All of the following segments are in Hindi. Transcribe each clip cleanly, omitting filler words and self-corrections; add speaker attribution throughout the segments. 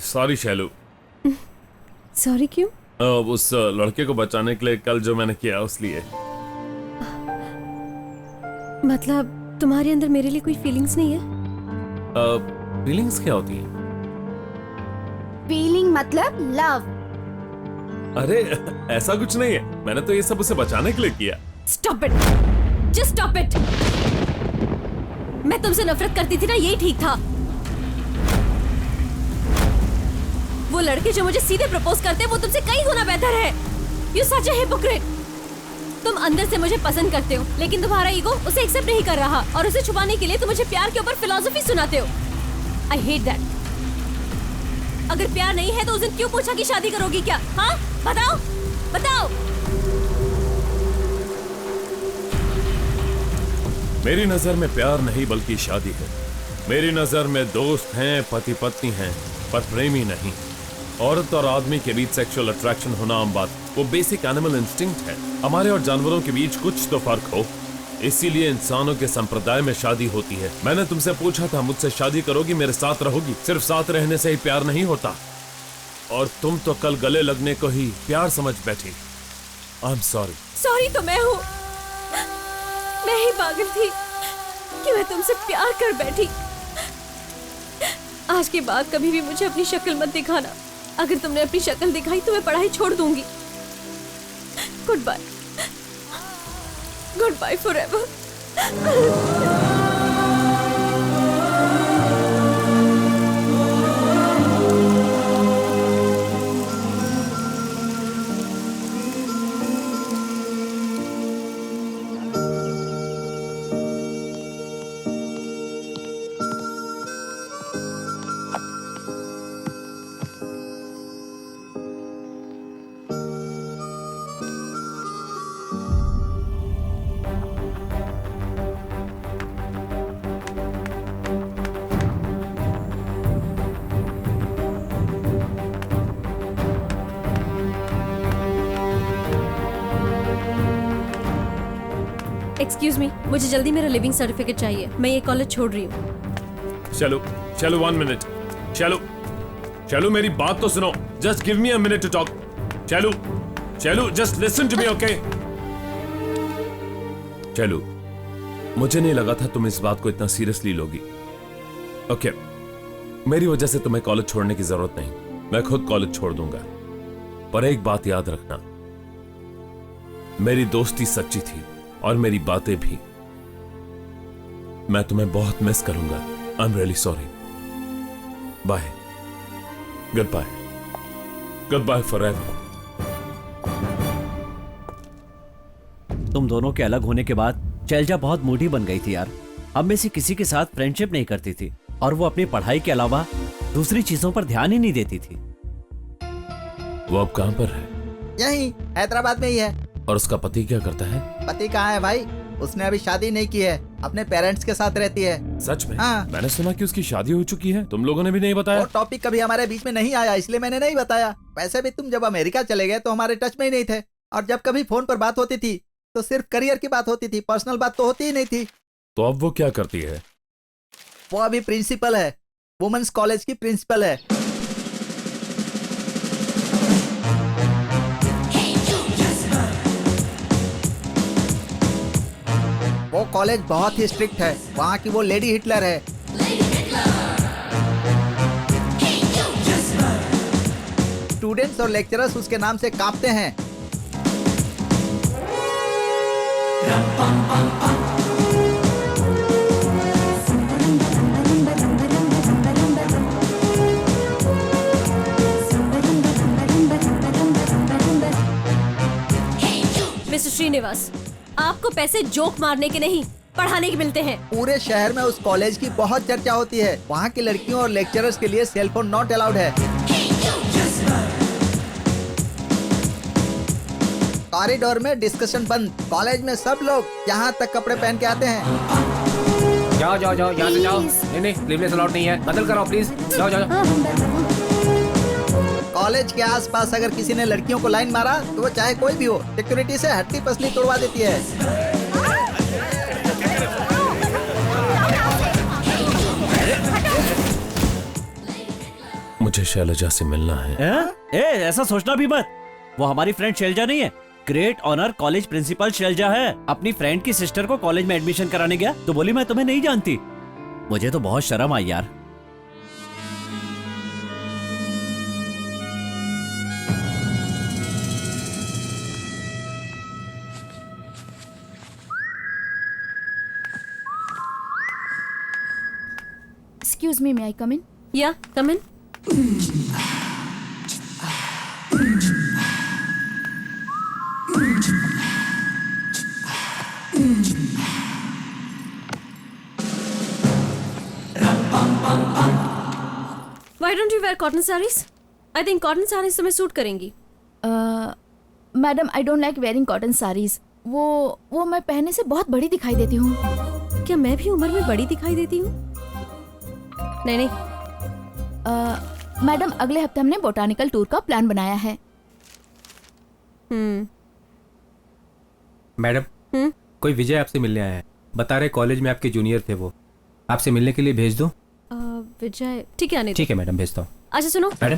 Speaker 1: सॉरी शैलू।
Speaker 2: सॉरी क्यों?
Speaker 1: उस लड़के को बचाने के लिए कल जो मैंने किया उस लिए।
Speaker 2: मतलब तुम्हारे अंदर मेरे लिए कोई फीलिंग्स नहीं है?
Speaker 1: फीलिंग्स क्या होती हैं?
Speaker 3: फीलिंग मतलब लव।
Speaker 1: अरे ऐसा कुछ नहीं है, मैंने तो ये सब उसे बचाने के लिए किया।
Speaker 2: Stop it, just stop it. मैं तुमसे नफरत करती थी ना, यही ठीक था। वो लड़के जो मुझे सीधे प्रपोज करते हैं वो तुमसे कई गुना बेहतर है। You such a hypocrite. तुम अंदर से मुझे पसंद करते हो लेकिन तुम्हारा ईगो उसे एक्सेप्ट नहीं कर रहा, और उसे छुपाने के लिए तुम मुझे प्यार के ऊपर फिलॉसफी सुनाते हो। I hate that. अगर प्यार नहीं है तो उस दिन क्यों पूछा कि शादी करोगी क्या? हाँ बताओ बताओ।
Speaker 1: मेरी नजर में प्यार नहीं बल्कि शादी है। मेरी नजर में दोस्त हैं, पति पत्नी हैं, पर प्रेमी नहीं। औरत और आदमी के बीच सेक्सुअल अट्रैक्शन होना आम बात, वो बेसिक एनिमल इंस्टिंक्ट है। हमारे और जानवरों के बीच कुछ तो फर्क हो, इसीलिए इंसानों के संप्रदाय में शादी होती है। मैंने तुमसे पूछा था मुझसे शादी करोगी, मेरे साथ रहोगी? सिर्फ साथ रहने से ही प्यार नहीं होता, और तुम तो कल गले लगने को ही प्यार समझ बैठी। I am sorry.
Speaker 2: सॉरी तो मैं हूँ, मैं ही पागल थी कि मैं तुमसे प्यार कर बैठी। आज के बाद कभी भी मुझे अपनी शक्ल मत दिखाना। अगर तुमने अपनी शक्ल दिखाई तो मैं पढ़ाई छोड़ दूंगी। Goodbye, goodbye forever. Excuse me, मुझे जल्दी मेरा लिविंग सर्टिफिकेट चाहिए। मैं ये कॉलेज छोड़ रही हूँ।
Speaker 1: चलो चलो 1 मिनट। चलो चलो मेरी बात तो सुनो। Just give me a minute to talk. चलो चलो just listen to me, okay? चलो, मुझे नहीं लगा था तुम इस बात को इतना सीरियसली लोगी। ओके, मेरी वजह से तुम्हें कॉलेज छोड़ने की जरूरत नहीं, मैं खुद कॉलेज छोड़ दूंगा। पर एक बात याद रखना, मेरी दोस्ती सच्ची थी और मेरी बातें भी। मैं तुम्हें बहुत मिस करूंगा। I am really sorry. Bye, goodbye, goodbye forever.
Speaker 4: तुम दोनों के अलग होने के बाद शैलजा बहुत मूडी बन गई थी यार। हम में से किसी के साथ फ्रेंडशिप नहीं करती थी, और वो अपनी पढ़ाई के अलावा दूसरी चीजों पर ध्यान ही नहीं देती थी।
Speaker 1: वो अब कहां पर है?
Speaker 5: यहीं हैदराबाद में ही है।
Speaker 1: और उसका पति क्या करता है?
Speaker 5: पति कहाँ है भाई? उसने अभी शादी नहीं की है, अपने पेरेंट्स के साथ रहती है।
Speaker 1: सच में?
Speaker 5: हाँ।
Speaker 1: मैंने सुना कि उसकी शादी हो चुकी है, तुम लोगों ने भी नहीं बताया।
Speaker 5: वो टॉपिक कभी हमारे बीच में नहीं आया, इसलिए मैंने नहीं बताया। वैसे भी तुम जब अमेरिका चले गए तो हमारे टच में ही नहीं थे, और जब कभी फोन पर बात होती थी तो सिर्फ करियर की बात होती थी, पर्सनल बात तो होती ही नहीं थी।
Speaker 1: तो अब वो क्या करती है?
Speaker 5: वो अभी प्रिंसिपल है, वुमेन्स कॉलेज की प्रिंसिपल है। वो कॉलेज बहुत ही स्ट्रिक्ट है, वहाँ की वो लेडी हिटलर है। स्टूडेंट्स और लेक्चरर्स उसके नाम से कांपते हैं।
Speaker 2: मिस्टर श्रीनिवास, आपको पैसे जोक मारने के नहीं, पढ़ाने के मिलते हैं।
Speaker 5: पूरे शहर में उस कॉलेज की बहुत चर्चा होती है। वहाँ की लड़कियों और लेक्चरर्स के लिए सेलफोन नॉट अलाउड है। कॉरिडोर में डिस्कशन बंद। कॉलेज में सब लोग यहाँ तक कपड़े पहन के आते हैं।
Speaker 6: जाओ जाओ जाओ, यहाँ से जाओ। नहीं स्लीवलेस अलाउड नहीं है, बदल कराओ प्लीज। जाओ जाओ जाओ।
Speaker 5: कॉलेज के आसपास अगर किसी ने लड़कियों को लाइन मारा तो वो चाहे कोई भी हो, सिक्योरिटी से हड्डी पसली तोड़वा देती है।
Speaker 1: मुझे शैलजा से मिलना है।
Speaker 4: ए, ऐसा सोचना भी मत। वो हमारी फ्रेंड शैलजा नहीं है, great honour college principal Shailaja है। अपनी फ्रेंड की सिस्टर को कॉलेज में एडमिशन कराने गया तो बोली मैं तुम्हें नहीं जानती। मुझे तो बहुत शर्म आई यार।
Speaker 3: Excuse me, may I come in?
Speaker 2: या कम इन। Why don't you wear cotton sarees? I think cotton sarees तुम्हें सूट करेंगी।
Speaker 3: Madam, I don't like wearing cotton sarees. वो मैं पहनने से बहुत बड़ी दिखाई देती हूँ।
Speaker 2: क्या मैं भी उम्र में बड़ी दिखाई देती हूँ? नहीं नहीं।
Speaker 3: मैडम, अगले हफ्ते हमने बोटानिकल टूर का प्लान बनाया है।
Speaker 6: मैडम, कोई विजय आपसे मिलने आया है। बता रहे कॉलेज में आपके जूनियर थे वो। आपसे मिलने के लिए भेज दो।
Speaker 2: विजय, ठीक है आने दो।
Speaker 6: ठीक है मैडम, भेजता हूँ।
Speaker 2: अच्छा सुनो,
Speaker 6: मैडम,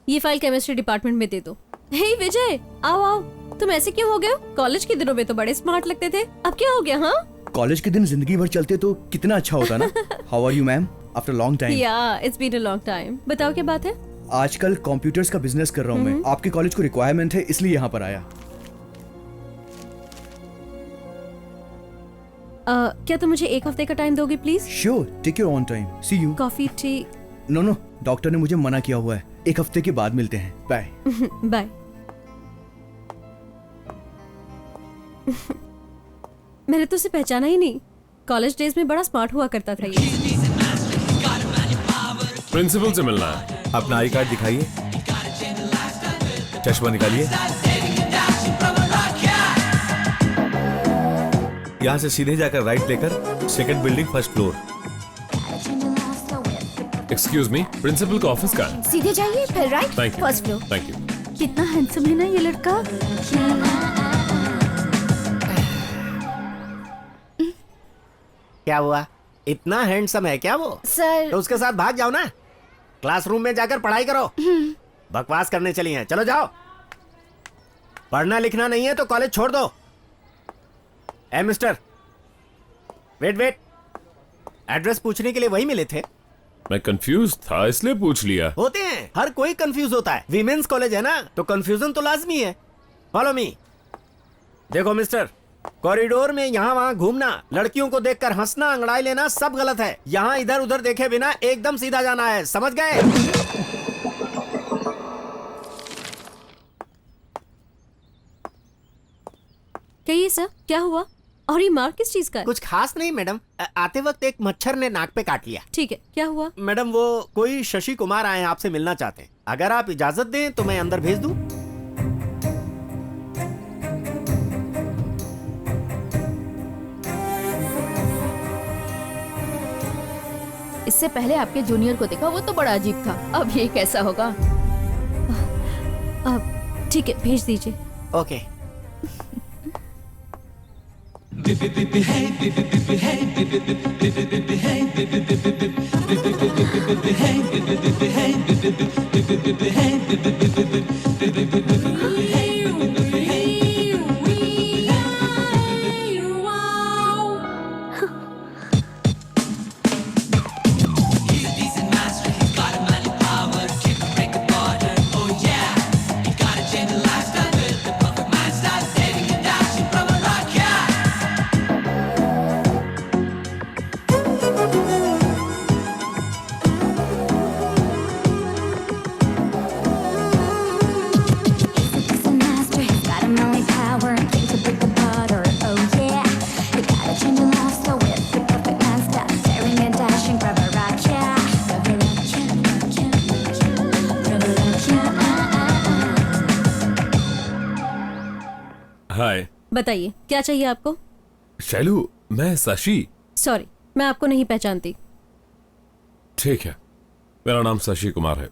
Speaker 2: ये फाइल केमिस्ट्री डिपार्टमेंट में दे दो। हे विजय, आओ आओ। तुम ऐसे क्यों हो गए हो? कॉलेज के दिनों में तो बड़े स्मार्ट लगते थे, अब क्या हो गया? हाँ,
Speaker 7: कॉलेज के दिन जिंदगी भर चलते तो कितना अच्छा होता ना। How are you ma'am, after long time.
Speaker 2: Yeah it's been a long time. बताओ क्या बात है?
Speaker 7: आजकल कंप्यूटर्स का बिजनेस कर रहा हूँ मैं। आपके कॉलेज को रिक्वायरमेंट है इसलिए यहाँ पर आया।
Speaker 2: क्या तुम मुझे एक हफ्ते का टाइम दोगे please?
Speaker 7: Sure, take your own time. See you.
Speaker 2: Coffee tea?
Speaker 7: No, doctor ने मुझे मना किया हुआ है। एक हफ्ते के बाद मिलते हैं। बाय।
Speaker 2: बाय। मैंने तो उसे पहचाना ही नहीं। कॉलेज डेज में बड़ा स्मार्ट हुआ करता था ये।
Speaker 1: प्रिंसिपल से मिलना है।
Speaker 8: अपना आई कार्ड दिखाइए, चश्मा निकालिए। यहाँ से सीधे जाकर राइट लेकर second building, first floor.
Speaker 1: Excuse me, principal का ऑफिस का है।
Speaker 3: सीधे जाइए, फिर right,
Speaker 1: thank you,
Speaker 3: first floor.
Speaker 1: Thank you.
Speaker 3: कितना हैंडसम है ना ये लड़का।
Speaker 9: क्या हुआ? इतना हैंडसम है क्या वो?
Speaker 3: सर,
Speaker 9: तो उसके साथ भाग जाओ ना। क्लासरूम में जाकर पढ़ाई करो। बकवास करने चली हैं, चलो जाओ। पढ़ना लिखना नहीं है तो कॉलेज छोड़ दो। ए मिस्टर, वेट, एड्रेस पूछने के लिए वही मिले थे?
Speaker 1: मैं कंफ्यूज था इसलिए पूछ लिया।
Speaker 9: होते हैं, हर कोई कंफ्यूज होता है। वीमेंस कॉलेज है ना, तो कंफ्यूजन तो लाजमी है। Follow me. देखो मिस्टर, कॉरिडोर में यहाँ वहाँ घूमना, लड़कियों को देखकर हंसना, अंगड़ाई लेना सब गलत है। यहाँ इधर उधर देखे बिना एकदम सीधा जाना है, समझ गए?
Speaker 2: कहिए सर, क्या हुआ? और ये मार्क किस चीज का है?
Speaker 9: कुछ खास नहीं मैडम, आते वक्त एक मच्छर ने नाक पे काट लिया।
Speaker 2: ठीक है, क्या हुआ?
Speaker 9: मैडम, वो कोई शशि कुमार आए हैं, आपसे मिलना चाहते हैं। अगर आप इजाजत दें तो मैं अंदर भेज दूं।
Speaker 3: इससे पहले आपके जूनियर को देखा, वो तो बड़ा अजीब था। अब ये कैसा होगा?
Speaker 2: अब ठीक है, भेज दीजिए।
Speaker 9: ओके।
Speaker 1: हाय,
Speaker 2: बताइए क्या चाहिए आपको?
Speaker 1: शैलू, मैं शशि।
Speaker 2: सॉरी, मैं आपको नहीं पहचानती।
Speaker 1: ठीक है, मेरा नाम शशि कुमार है।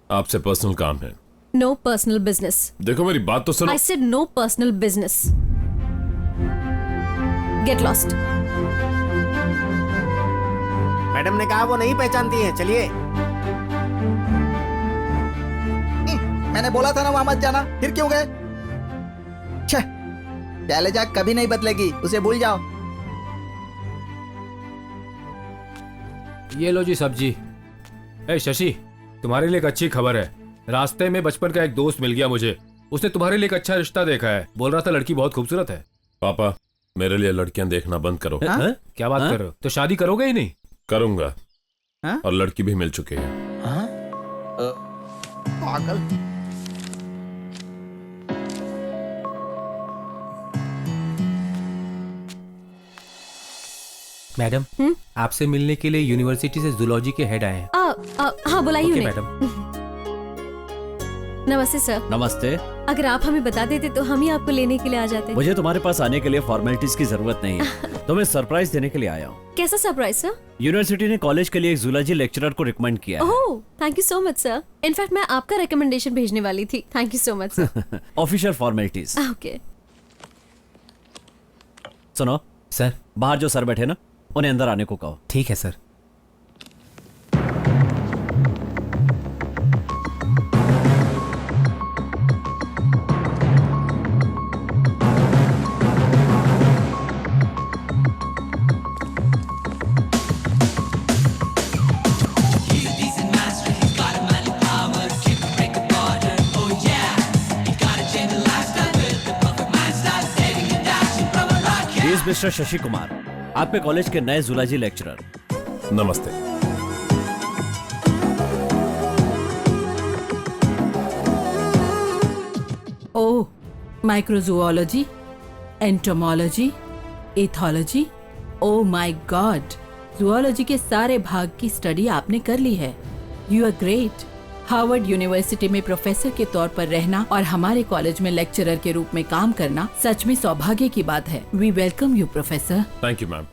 Speaker 1: आपसे पर्सनल काम है।
Speaker 2: No personal business.
Speaker 1: देखो मेरी बात तो सुनो।
Speaker 2: I said no personal business. Get lost.
Speaker 9: Madam ने कहा वो नहीं पहचानती है, चलिए।
Speaker 5: मैंने बोला था ना वहां मत जाना, फिर क्यों गए? छह, शैलजा कभी नहीं बदलेगी, उसे भूल जाओ।
Speaker 6: ये लो जी सब्जी। ए शशि, तुम्हारे लिए एक अच्छी खबर है। रास्ते में बचपन का एक दोस्त मिल गया मुझे। उसने तुम्हारे लिए एक अच्छा रिश्ता देखा है। बोल रहा था लड़की बहुत खूबसूरत है।
Speaker 1: पापा, मेरे लिए लड़कियां देखना बंद करो।
Speaker 6: हाँ? क्या बात कर रहे हो? तो शादी करोगे ही नहीं?
Speaker 1: करूंगा।
Speaker 5: हाँ?
Speaker 1: और लड़की भी मिल चुकी है।
Speaker 5: पागल।
Speaker 6: मैडम, आपसे मिलने के लिए यूनिवर्सिटी से जूलॉजी के हेड आए हैं।
Speaker 2: हाँ बुलाइए
Speaker 6: ओके
Speaker 2: उन्हें।
Speaker 6: मैडम।
Speaker 2: नमस्ते सर।
Speaker 4: नमस्ते।
Speaker 2: अगर आप हमें बता देते तो हम ही आपको लेने के लिए आ जाते।
Speaker 4: मुझे तुम्हारे पास आने के लिए फॉर्मेलिटीज की जरूरत नहीं है। तुम्हें सरप्राइज देने के लिए आया हूँ।
Speaker 2: कैसा सरप्राइज सर?
Speaker 4: यूनिवर्सिटी ने कॉलेज के लिए एक जूलॉजी लेक्चरर को रिकमेंड किया है।
Speaker 2: Oh, thank you so much sir. In fact मैं आपका रिकमेंडेशन भेजने वाली थी। Thank you so much sir.
Speaker 4: Official formalities.
Speaker 2: Okay
Speaker 4: सुनो
Speaker 6: सर।
Speaker 4: बाहर जो सर बैठे ना, उन्हें अंदर आने को कहो।
Speaker 6: ठीक है सर।
Speaker 4: मिस्टर शशि कुमार, आपके कॉलेज के नए जूलॉजी लेक्चरर।
Speaker 1: नमस्ते।
Speaker 10: Oh, microzoology, entomology, ethology. Oh my god, zoology के सारे भाग की स्टडी आपने कर ली है। You are great. Harvard university में प्रोफेसर के तौर पर रहना और हमारे कॉलेज में लेक्चरर के रूप में काम करना सच में सौभाग्य की बात है। We welcome you professor.
Speaker 1: Thank you ma'am.